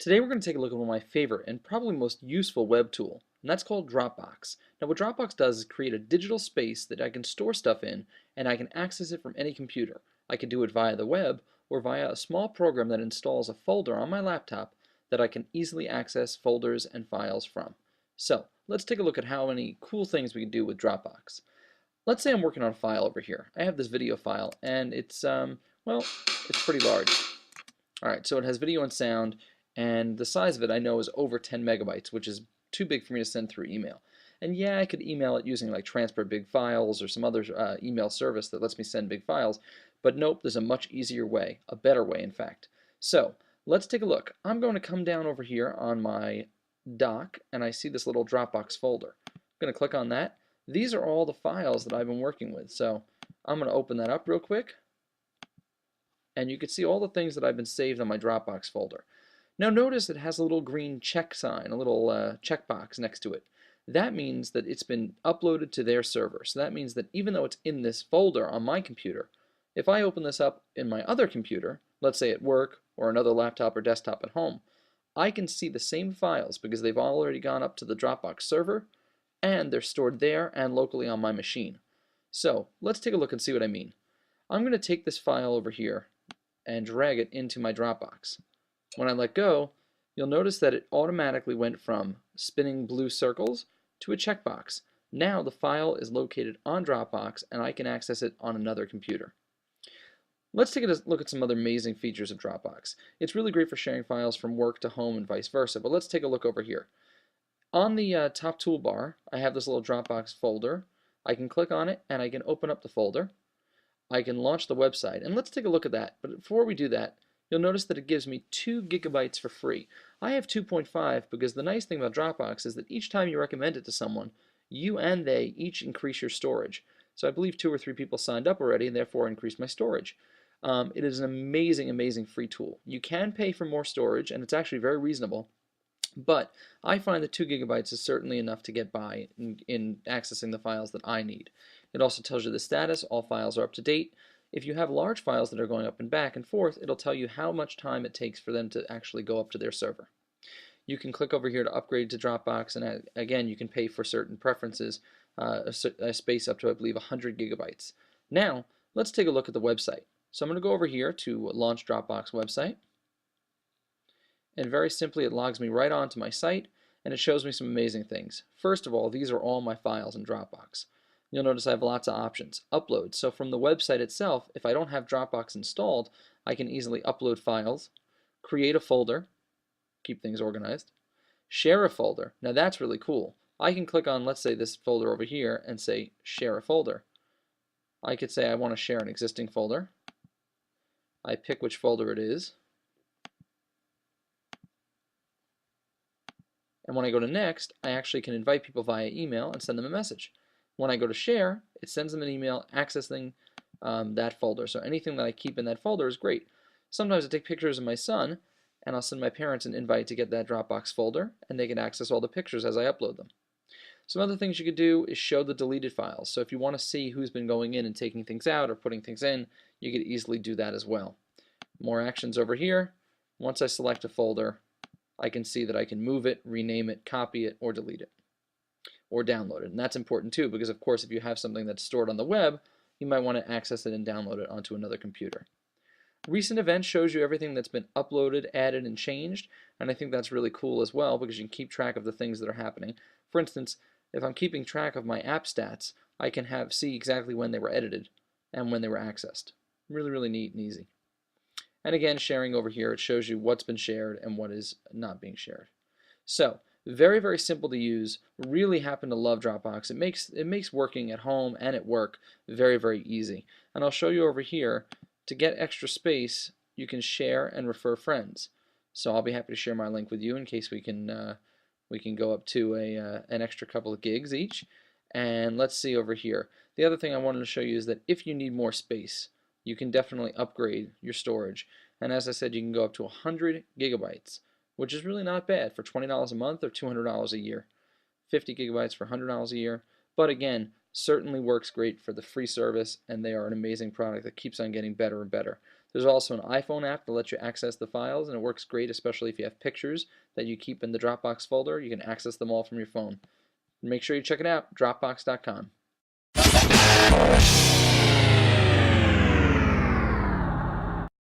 Today we're going to take a look at one of my favorite and probably most useful web tool, and that's called Dropbox. Now what Dropbox does is create a digital space that I can store stuff in and I can access it from any computer. I can do it via the web or via a small program that installs a folder on my laptop that I can easily access folders and files from. So let's take a look at how many cool things we can do with Dropbox. Let's say I'm working on a file over here. I have this video file and well, it's pretty large. Alright, so it has video and sound, and the size of it I know is over 10 megabytes, which is too big for me to send through email. And yeah, I could email it using like Transfer Big Files or some other email service that lets me send big files, but nope, there's a much easier way, a better way in fact. So let's take a look. I'm going to come down over here on my dock, and I see this little Dropbox folder. I'm going to click on that. These are all the files that I've been working with, so I'm going to open that up real quick. And you can see all the things that I've been saved on my Dropbox folder. Now notice it has a little green check sign, a little checkbox next to it. That means that it's been uploaded to their server. So that means that even though it's in this folder on my computer, if I open this up in my other computer, let's say at work or another laptop or desktop at home, I can see the same files because they've already gone up to the Dropbox server and they're stored there and locally on my machine. So let's take a look and see what I mean. I'm going to take this file over here and drag it into my Dropbox. When I let go, you'll notice that it automatically went from spinning blue circles to a checkbox. Now the file is located on Dropbox and I can access it on another computer. Let's take a look at some other amazing features of Dropbox. It's really great for sharing files from work to home and vice versa, but let's take a look over here. On the top toolbar, I have this little Dropbox folder. I can click on it and I can open up the folder. I can launch the website, and let's take a look at that. But before we do that, you'll notice that it gives me 2 gigabytes for free. I have 2.5 because the nice thing about Dropbox is that each time you recommend it to someone, you and they each increase your storage. So I believe 2 or 3 people signed up already and therefore increased my storage. It is an amazing, amazing free tool. You can pay for more storage, and it's actually very reasonable. But I find that 2 gigabytes is certainly enough to get by in accessing the files that I need. It also tells you the status, all files are up to date. If you have large files that are going up and back and forth, it'll tell you how much time it takes for them to actually go up to their server. You can click over here to upgrade to Dropbox, and again, you can pay for certain preferences, a space up to, I believe, 100 gigabytes. Now, let's take a look at the website. So I'm going to go over here to Launch Dropbox website. And very simply it logs me right onto my site and it shows me some amazing things. First of all, these are all my files in Dropbox. You'll notice I have lots of options. Upload. So from the website itself, if I don't have Dropbox installed, I can easily upload files, create a folder, keep things organized, share a folder. Now that's really cool. I can click on, let's say, this folder over here and say share a folder. I could say I want to share an existing folder. I pick which folder it is. And when I go to next, I actually can invite people via email and send them a message. When I go to share, it sends them an email accessing that folder. So anything that I keep in that folder is great. Sometimes I take pictures of my son and I'll send my parents an invite to get that Dropbox folder and they can access all the pictures as I upload them. Some other things you could do is show the deleted files. So if you want to see who's been going in and taking things out or putting things in, you could easily do that as well. More actions over here. Once I select a folder, I can see that I can move it, rename it, copy it, or delete it, or download it. And that's important too, because of course if you have something that's stored on the web, you might want to access it and download it onto another computer. Recent events shows you everything that's been uploaded, added, and changed, and I think that's really cool as well because you can keep track of the things that are happening. For instance, if I'm keeping track of my app stats, I can see exactly when they were edited and when they were accessed. Really, really neat and easy. And again, sharing over here, it shows you what's been shared and what is not being shared. So, very, very simple to use. Really happen to love Dropbox. It makes working at home and at work very, very easy. And I'll show you over here, to get extra space, you can share and refer friends. So I'll be happy to share my link with you in case we can go up to an extra couple of gigs each. And let's see over here. The other thing I wanted to show you is that if you need more space, you can definitely upgrade your storage. And as I said, you can go up to 100 gigabytes, which is really not bad for $20 a month or $200 a year. 50 gigabytes for $100 a year. But again, certainly works great for the free service, and they are an amazing product that keeps on getting better and better. There's also an iPhone app that lets you access the files, and it works great, especially if you have pictures that you keep in the Dropbox folder. You can access them all from your phone. Make sure you check it out, Dropbox.com.